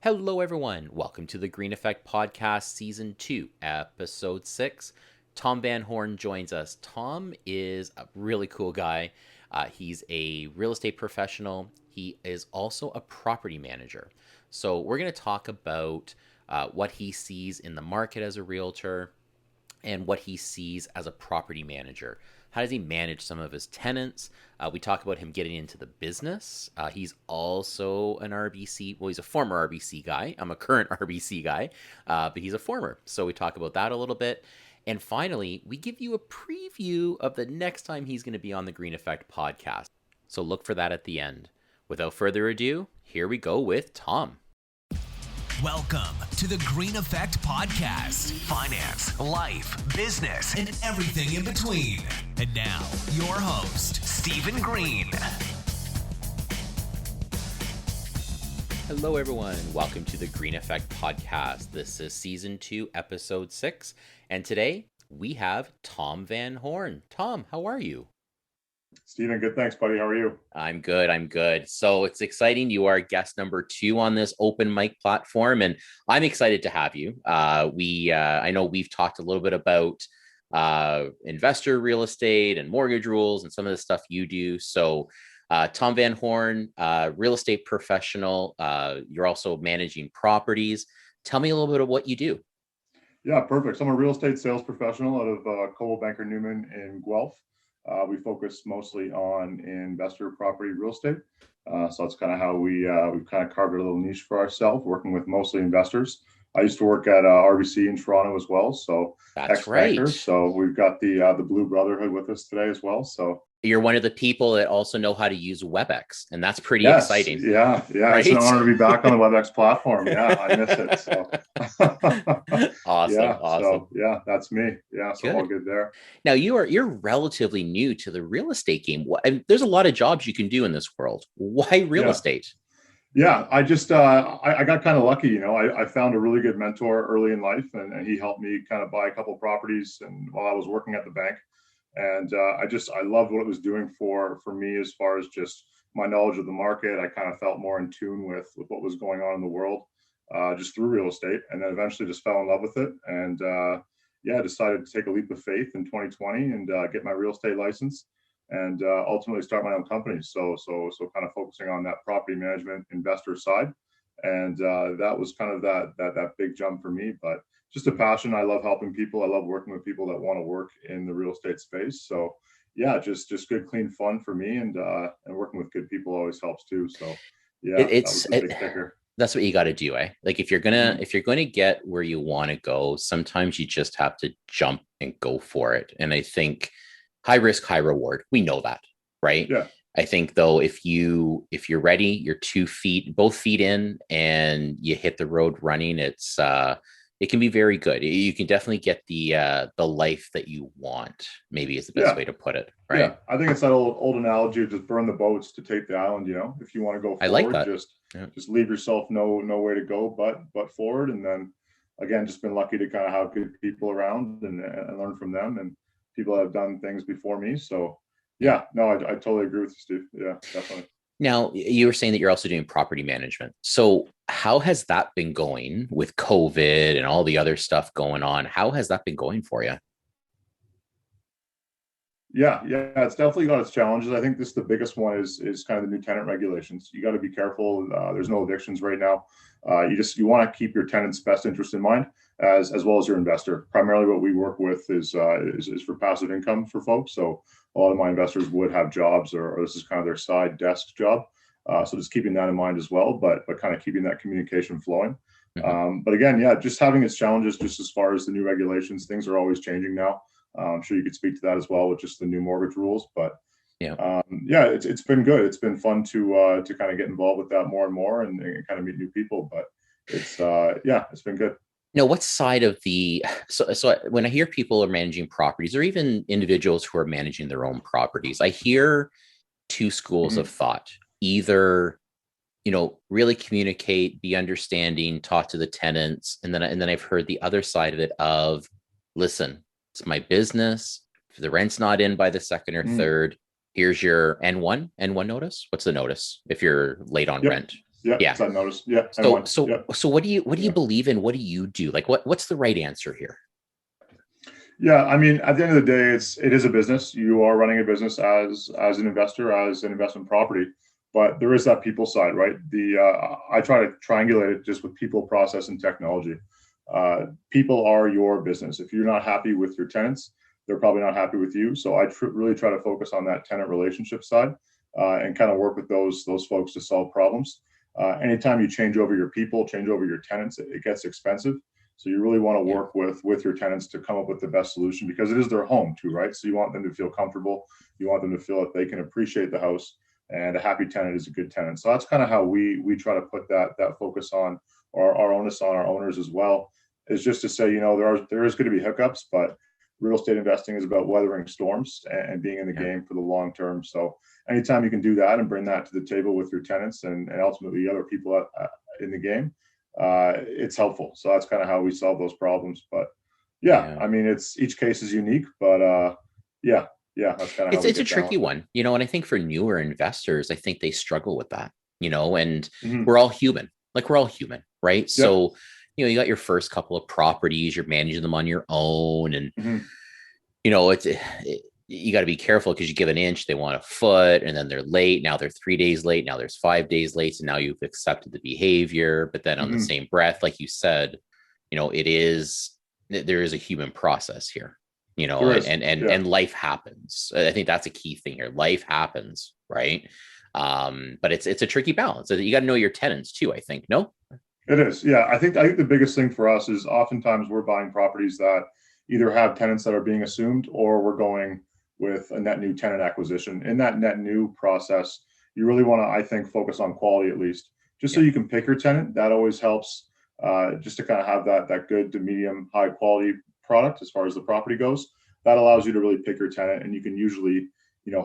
Hello, everyone. Welcome to the Green Effect Podcast, Season 2, Episode 6. Tom Van Horne joins us. Tom is a really cool guy. He's a real estate professional. He is also a property manager. So, we're going to talk about what he sees in the market as a realtor and what he sees as a property manager. How does he manage some of his tenants? We talk about him getting into the business. He's also an RBC. Well, he's a former RBC guy. I'm a current RBC guy, but he's a former. So we talk about that a little bit. And finally, we give you a preview of the next time he's going to be on the Green Effect podcast. So look for that at the end. Without further ado, here we go with Tom. Welcome to the Green Effect Podcast. Finance, life, business, and everything in between. And now, your host, Stephen Green. Hello, everyone. Welcome to the Green Effect Podcast. This is Season 2, Episode 6. And today, we have Tom Van Horne. Tom, how are you? Stephen, good. Thanks, buddy. How are you? I'm good. So it's exciting. You are guest number 2 on this open mic platform, and I'm excited to have you. I know we've talked a little bit about investor real estate and mortgage rules and some of the stuff you do. So Tom Van Horne, real estate professional. You're also managing properties. Tell me a little bit of what you do. Yeah, perfect. So I'm a real estate sales professional out of Coldwell Banker Newman in Guelph. We focus mostly on investor property real estate. So that's kind of how we've kind of carved a little niche for ourselves, working with mostly investors. I used to work at RBC in Toronto as well. So that's right. So we've got the Blue Brotherhood with us today as well. So you're one of the people that also know how to use WebEx, and that's pretty exciting. Yeah. Right? It's an honor to be back on the WebEx platform. Yeah, I miss it. So awesome. So that's me. Yeah, so good. All good there. Now you're relatively new to the real estate game. There's a lot of jobs you can do in this world. Why real estate? Yeah, I just I got kind of lucky, I found a really good mentor early in life, and he helped me kind of buy a couple properties and while I was working at the bank. And I loved what it was doing for me as far as just my knowledge of the market. I kind of felt more in tune with what was going on in the world just through real estate, and then eventually just fell in love with it. And decided to take a leap of faith in 2020 and get my real estate license and ultimately start my own company. So kind of focusing on that property management investor side. And that was kind of that big jump for me, but just a passion. I love helping people. I love working with people that want to work in the real estate space. So yeah, just good, clean fun for me, and working with good people always helps too. So yeah, that's what you got to do, eh? Like if you're gonna get where you want to go, sometimes you just have to jump and go for it. And I think high risk, high reward. We know that, right? Yeah. I think though, if you're ready, you're both feet in, and you hit the road running, it can be very good. You can definitely get the life that you want, maybe is the best way to put it, right? Yeah, I think it's that old analogy of just burn the boats to take the island. If you want to go forward, I like that. Just leave yourself no way to go but forward. And then again, just been lucky to kind of have good people around and learn from them, and people that have done things before me. So yeah, no, I totally agree with you, Steve. Yeah, definitely. Now, you were saying that you're also doing property management. So how has that been going with COVID and all the other stuff going on? How has that been going for you? Yeah, it's definitely got its challenges. I think the biggest one is kind of the new tenant regulations. You got to be careful. There's no evictions right now. You want to keep your tenant's best interest in mind as well as your investor. Primarily, what we work with is for passive income for folks. So a lot of my investors would have jobs, or this is kind of their side desk job. So just keeping that in mind as well, but kind of keeping that communication flowing. Mm-hmm. But again, just having its challenges just as far as the new regulations. Things are always changing now. I'm sure you could speak to that as well with just the new mortgage rules. But it's been good. It's been fun to kind of get involved with that more and more, and kind of meet new people. But it's been good. Now, what side of so when I hear people are managing properties, or even individuals who are managing their own properties, I hear two schools of thought. Either, really communicate, be understanding, talk to the tenants, and then I've heard the other side of it of, listen, it's my business. If the rent's not in by the second or third, here's your N1 notice. What's the notice if you're late on rent? Yeah, Yeah. so I noticed. Yeah, and So one. so Yeah, so what do you yeah, believe in? What do you do? Like what's the right answer here? yeah. I mean, at the end of the day, it is a business. You are running a business as an investor, as an investment property, but there is that people side, right? The I try to triangulate it just with people, process, and technology. People are your business. If you're not happy with your tenants, they're probably not happy with you. So I really try to focus on that tenant relationship side, and kind of work with those folks to solve problems. Anytime you change over your people, change over your tenants, it gets expensive. So you really want to Yeah. work with your tenants to come up with the best solution, because it is their home too, right? So you want them to feel comfortable. You want them to feel that they can appreciate the house, and a happy tenant is a good tenant. So that's kind of how we try to put that focus on our onus on our owners as well, is just to say, there is going to be hiccups, but real estate investing is about weathering storms and being in the Yeah. game for the long term. So anytime you can do that and bring that to the table with your tenants and ultimately other people in the game, it's helpful. So that's kind of how we solve those problems. But yeah, Yeah. I mean, it's each case is unique, but yeah, yeah, that's kind of how we It's a get down tricky with it. one, and I think for newer investors, I think they struggle with that, and Hmm. we're all human. Like we're all human, right? Yep. So, you got your first couple of properties, you're managing them on your own, and Hmm. you got to be careful because you give an inch, they want a foot, and then they're late. Now they're 3 days late. Now there's 5 days late. And now you've accepted the behavior. But then on the Hmm. same breath, like you said, there is a human process here, There and, is. and, and, Yeah. and life happens. I think that's a key thing here. Life happens, right? But it's a tricky balance. You got to know your tenants too, I think. No? It is. Yeah. I think the biggest thing for us is oftentimes we're buying properties that either have tenants that are being assumed, or we're going with a net new tenant acquisition. In that net new process, you really want to, I think, focus on quality at least, just so Yeah. you can pick your tenant. That always helps, just to kind of have that good to medium high quality product as far as the property goes. That allows you to really pick your tenant, and you can usually,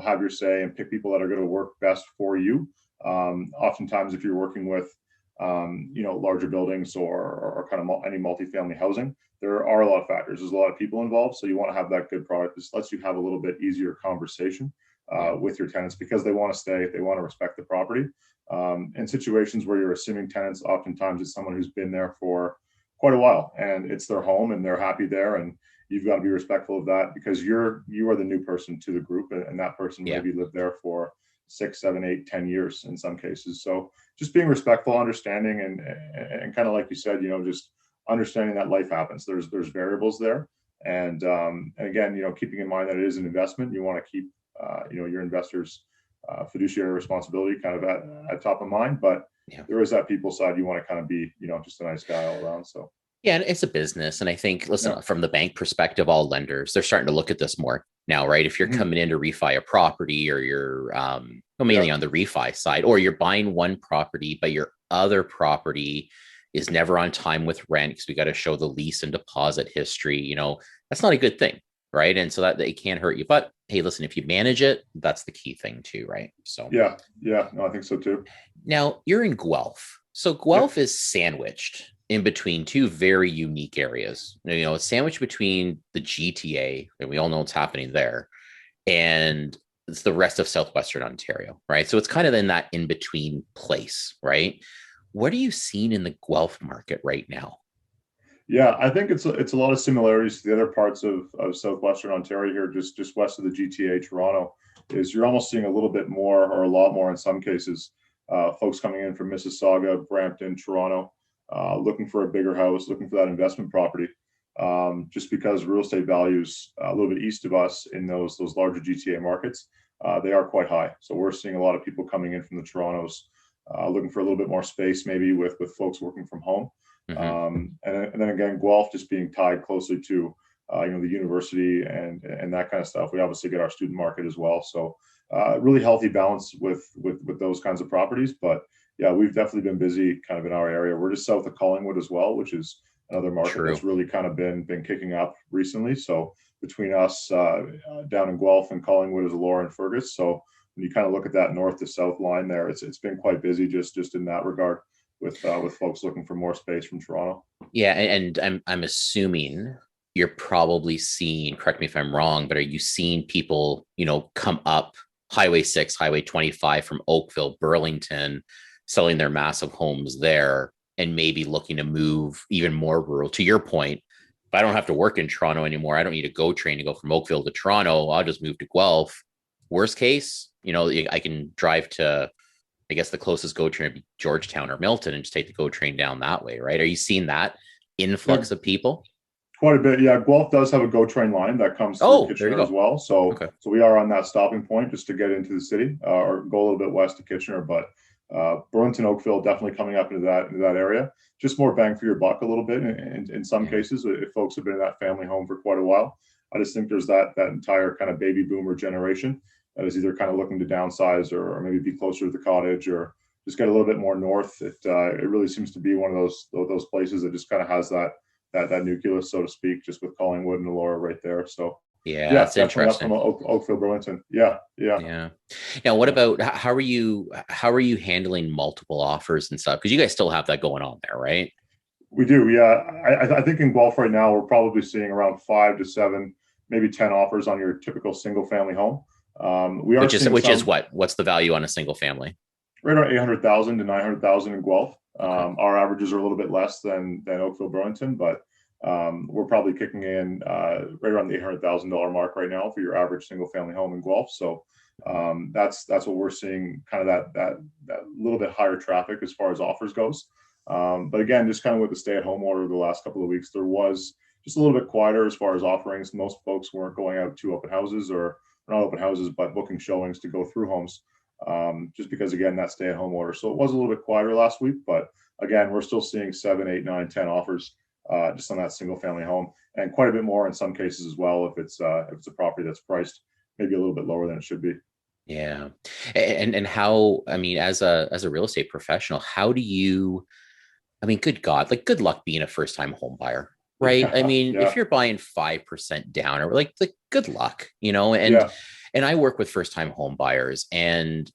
have your say and pick people that are going to work best for you. Oftentimes, if you're working with larger buildings or kind of any multifamily housing, there are a lot of factors. There's a lot of people involved. So you want to have that good product. This lets you have a little bit easier conversation Yeah. with your tenants, because they want to stay, they want to respect the property. In situations where you're assuming tenants, oftentimes it's someone who's been there for quite a while and it's their home and they're happy there. And you've got to be respectful of that, because you are the new person to the group, and that person Yeah. maybe lived there for 6, 7, 8, 10 years in some cases. So just being respectful, understanding, and kind of like you said, just understanding that life happens. There's variables there, and again, keeping in mind that it is an investment. You want to keep your investors' fiduciary responsibility kind of at top of mind, but Yeah. there is that people side. You want to kind of be just a nice guy all around. So Yeah, and it's a business. And I think, yeah. listen, from the bank perspective, all lenders, they're starting to look at this more now, right? If you're Hmm. coming in to refi a property, or you're Yeah. mainly on the refi side, or you're buying one property, but your other property is never on time with rent because we got to show the lease and deposit history, that's not a good thing, right? And so that it can hurt you. But hey, listen, if you manage it, that's the key thing too, right? So Yeah. Yeah. No, I think so too. now you're in Guelph. So Yep. Guelph is sandwiched in between two very unique areas. It's sandwiched between the GTA, and we all know what's happening there, and it's the rest of southwestern Ontario, right? So it's kind of in that in between place, right? What are you seeing in the Guelph market right now? Yeah, I think it's a lot of similarities to the other parts of southwestern Ontario here, just west of the GTA, Toronto. Is you're almost seeing a little bit more, or a lot more in some cases, folks coming in from Mississauga, Brampton, Toronto, looking for a bigger house, looking for that investment property. Just because real estate values a little bit east of us in those larger GTA markets, they are quite high. So we're seeing a lot of people coming in from the Torontos, looking for a little bit more space, maybe with folks working from home. Mm-hmm. And then again, Guelph just being tied closely to the university and that kind of stuff. We obviously get our student market as well, so really healthy balance with those kinds of properties. But yeah, we've definitely been busy kind of in our area. We're just south of Collingwood as well, which is another market True. that's really kind of been kicking up recently. So between us down in Guelph and Collingwood is Laura and Fergus. So when you kind of look at that north to south line there, it's been quite busy just in that regard with folks looking for more space from Toronto. Yeah, and I'm assuming you're probably seeing, correct me if I'm wrong, but are you seeing people, come up Highway 6, Highway 25 from Oakville, Burlington, selling their massive homes there and maybe looking to move even more rural. To your point, if I don't have to work in Toronto anymore, I don't need a GO train to go from Oakville to Toronto. I'll just move to Guelph. Worst case, I can drive to, I guess the closest GO train would be Georgetown or Milton and just take the GO train down that way, right? Are you seeing that Yeah, influx of people? quite a bit. Yeah, Guelph does have a GO train line that comes through Oh, there you Kitchener as go. well. So Okay. so we are on that stopping point just to get into the city or go a little bit west to Kitchener. But Burlington, Oakville, definitely coming up into that area. Just more bang for your buck a little bit in some Yeah. cases if folks have been in that family home for quite a while. I just think there's that entire kind of baby boomer generation that is either kind of looking to downsize or maybe be closer to the cottage or just get a little bit more north. It really seems to be one of those places that just kind of has that nucleus, so to speak, just with Collingwood and Elora right there. So Yeah, yeah, that's definitely up from interesting. Oakville, Burlington. Yeah, yeah, Yeah. Now, what yeah. about how are you handling multiple offers and stuff? Because you guys still have that going on there, right? We do. Yeah, I think in Guelph right now we're probably seeing around 5 to 7, maybe 10 offers on your typical single family home. We are Which is seeing which is some what? What's the value on a single family? right around 800,000 to 900,000 in Guelph. Okay. Our averages are a little bit less than Oakville, Burlington, but we're probably kicking in right around the $800,000 mark right now for your average single family home in Guelph. So that's what we're seeing, kind of that little bit higher traffic as far as offers goes. But again, just kind of with the stay-at-home order the last couple of weeks, there was just a little bit quieter as far as offerings. Most folks weren't going out to open houses or not open houses, but booking showings to go through homes, just because again that stay-at-home order. So it was a little bit quieter last week, but again, we're still seeing 7, 8, 9, 10 offers just on that single-family home, and quite a bit more in some cases as well if it's a property that's priced maybe a little bit lower than it should be. Yeah. And how, I mean, as a real estate professional, how do you, I mean, good God, like good luck being a first time home buyer, right? I Yeah, mean, if yeah, you're buying 5% down or like good luck, and yeah. I work with first time home buyers and,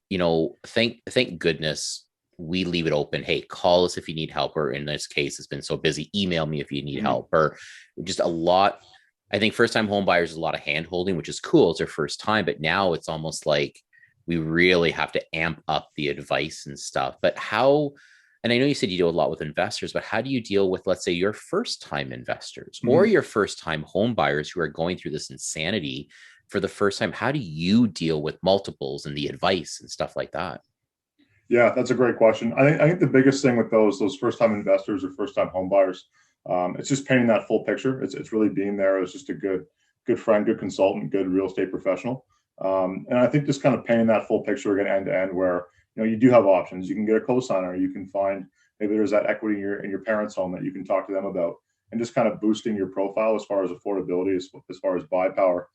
thank goodness we leave it open. Hey, call us if you need help, or in this case, it's been so busy, email me if you need Mhm. help, or just a lot. I think first time home buyers is a lot of hand holding, which is cool. It's their first time, but now it's almost like we really have to amp up the advice and stuff. But how, and I know you said you deal a lot with investors, but how do you deal with, let's say, your first time investors or Mhm. your first time home buyers who are going through this insanity for the first time? How do you deal with multiples and the advice and stuff like that? Yeah, that's a great question. I think the biggest thing with those first time investors or first time home buyers, it's just painting that full picture. It's really being there as just a good friend, good consultant, good real estate professional. And I think just kind of painting that full picture again end to end, where you do have options. You can get a cosigner. You can find maybe there's that equity in your parents' home that you can talk to them about, and just kind of boosting your profile as far as affordability, as far as buy power.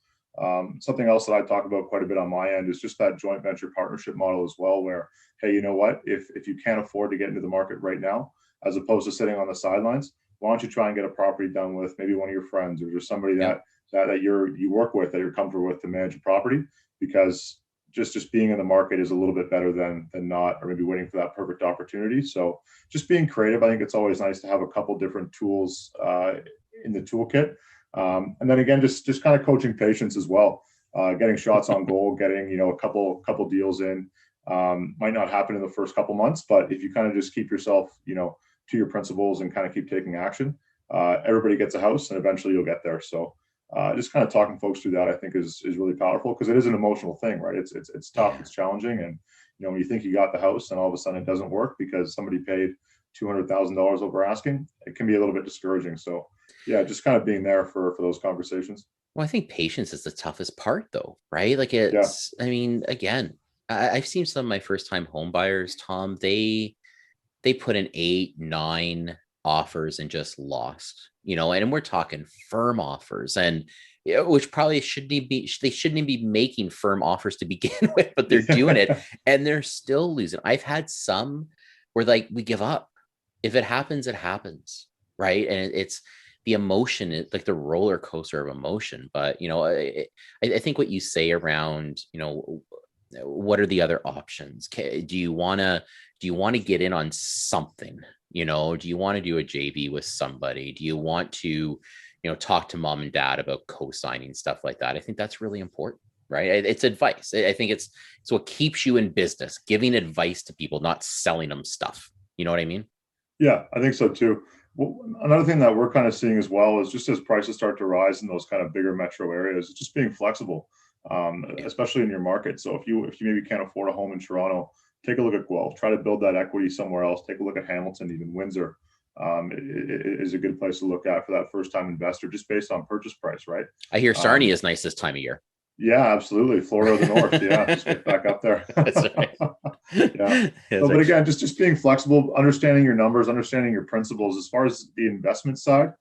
Something else that I talk about quite a bit on my end is just that joint venture partnership model as well, where hey, you know what? If you can't afford to get into the market right now, as opposed to sitting on the sidelines, why don't you try and get a property done with maybe one of your friends or just somebody Yeah. that you work with that you're comfortable with to manage a property? Because just being in the market is a little bit better than not, or maybe waiting for that perfect opportunity. So just being creative, I think it's always nice to have a couple different tools in the toolkit. And then again, just kind of coaching patience as well, getting shots on goal, getting a couple deals in. Might not happen in the first couple months, but if you kind of just keep yourself, to your principles and kind of keep taking action, everybody gets a house, and eventually you'll get there. So just kind of talking folks through that, I think, is really powerful because it is an emotional thing, right? It's tough, Yeah. it's challenging, and when you think you got the house, and all of a sudden it doesn't work because somebody paid $200,000 over asking, it can be a little bit discouraging. So yeah, just kind of being there for those conversations. Well, I think patience is the toughest part, though, right? Like Yeah, I mean, again, I've seen some of my first time home buyers, Tom, they put in 8, 9 offers and just lost, and we're talking firm offers and which probably they shouldn't even be making firm offers to begin with, but they're doing it yeah, and they're still losing. I've had some where like we give up. If it happens, it happens, right? And it's the emotion, like the roller coaster of emotion. But I think what you say around, what are the other options? Do you want to get in on something? Do you want to do a JV with somebody? Do you want to, talk to mom and dad about co-signing stuff like that? I think that's really important. right? It's advice. I think it's what keeps you in business, giving advice to people, not selling them stuff. You know what I mean? Yeah, I think so too. Well, another thing that we're kind of seeing as well is just as prices start to rise in those kind of bigger metro areas, just being flexible, especially in your market. So if you maybe can't afford a home in Toronto, take a look at Guelph. Try to build that equity somewhere else. Take a look at Hamilton, even Windsor. Is a good place to look at for that first-time investor, just based on purchase price, right? I hear Sarnia is nice this time of year. Yeah, absolutely. Florida of the North. Yeah, just get back up there. That's right. Yeah. So, but again, just being flexible, understanding your numbers, understanding your principles as far as the investment side,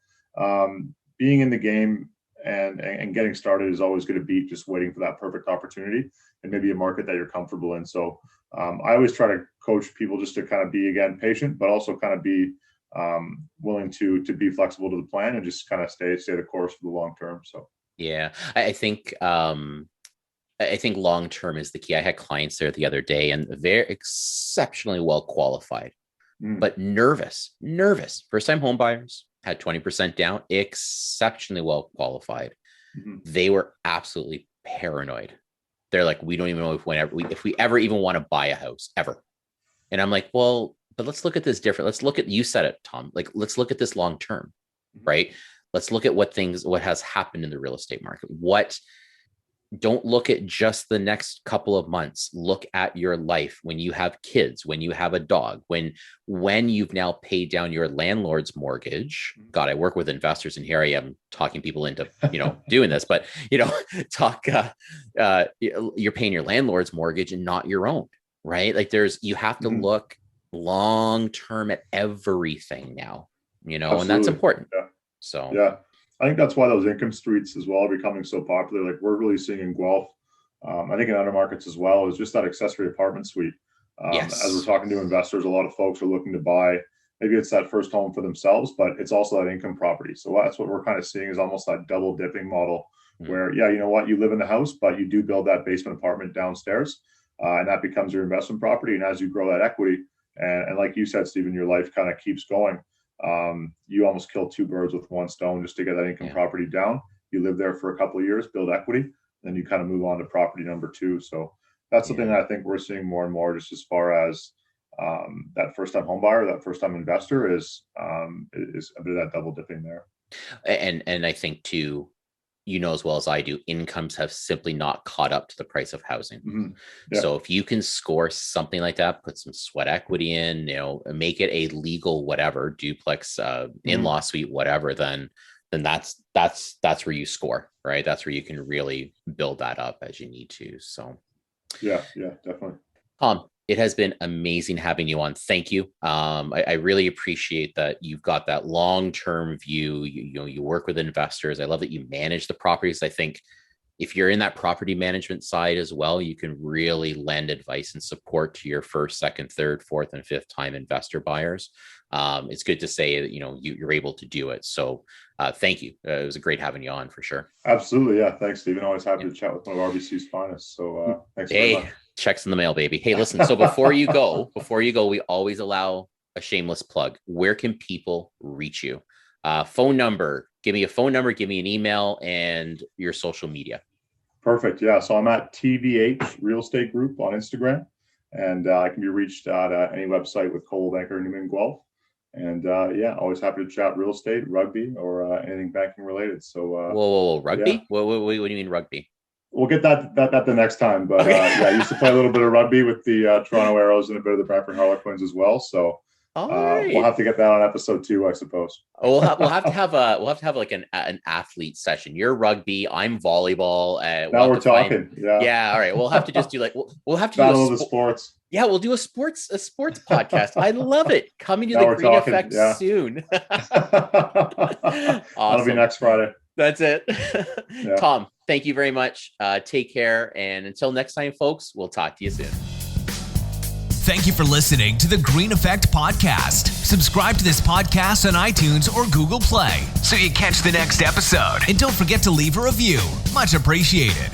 being in the game and getting started is always going to beat just waiting for that perfect opportunity and maybe a market that you're comfortable in. So I always try to coach people just to kind of be, again, patient, but also kind of be willing to be flexible to the plan and just kind of stay the course for the long term. So. Yeah, I think long term is the key. I had clients there the other day, and they're exceptionally well qualified, but nervous. First time home buyers, had 20% down, exceptionally well qualified. They were absolutely paranoid. They're like, we don't even know if we ever even want to buy a house ever. And I'm like, well, but let's look at this different. Let's look at, you said it, Tom, like, let's look at this long term, right? Let's look at what has happened in the real estate market. Don't look at just the next couple of months. Look at your life when you have kids, when you have a dog, when you've now paid down your landlord's mortgage. God, I work with investors, and here I am talking people into, doing this, but, you're paying your landlord's mortgage and not your own, right? Like you have to look long-term at everything now, Absolutely. And that's important. Yeah. So yeah, I think that's why those income streets as well are becoming so popular. Like we're really seeing in Guelph, I think in other markets as well, is just that accessory apartment suite. yes. As we're talking to investors, a lot of folks are looking to buy, maybe it's that first home for themselves, but it's also that income property. So that's what we're kind of seeing is almost that double dipping model where, yeah, you know what, you live in the house, but you do build that basement apartment downstairs and that becomes your investment property. And as you grow that equity, and like you said, Stephen, your life kind of keeps going. You almost kill two birds with one stone just to get that income property down. You live there for a couple of years, build equity, then you kind of move on to property number two. So that's something that I think we're seeing more and more, just as far as that first-time home buyer, that first-time investor is a bit of that double dipping there. And I think too, as well as I do, incomes have simply not caught up to the price of housing. Yeah. So if you can score something like that, put some sweat equity in, make it a legal whatever, duplex, in-law suite, whatever, then that's where you score, right? That's where you can really build that up as you need to. So yeah, definitely. It has been amazing having you on. Thank you. I really appreciate that you've got that long-term view. You work with investors. I love that you manage the properties. I think if you're in that property management side as well, you can really lend advice and support to your first, second, third, fourth, and fifth time investor buyers. It's good to say that, you're able to do it. So thank you. It was great having you on for sure. Absolutely. Yeah. Thanks, Stephen. Always happy to chat with one of RBC's finest. So thanks very much. Checks in the mail, baby. Hey, listen, so before you go, we always allow a shameless plug. Where can people reach you? Phone number, give me a phone number, give me an email, and your social media. Perfect. Yeah. So I'm at TVH Real Estate Group on Instagram, and I can be reached at any website with Coldwell Banker Newman Guelph. And always happy to chat real estate, rugby, or anything banking related. So whoa, rugby? Yeah. What do you mean rugby? We'll get that the next time. But I used to play a little bit of rugby with the Toronto Arrows and a bit of the Brantford Harlequins as well. So we'll have to get that on episode 2, I suppose. We'll have to have like an athlete session. You're rugby, I'm volleyball. Now we're talking. Yeah. All right. We'll have to just do we'll have to battle of the sports. Yeah, we'll do a sports podcast. I love it. Coming to the Green Effect soon. Awesome. That'll be next Friday. That's it. Yeah. Tom, thank you very much. Take care. And until next time, folks, we'll talk to you soon. Thank you for listening to the Green Effect Podcast. Subscribe to this podcast on iTunes or Google Play so you catch the next episode. And don't forget to leave a review. Much appreciated.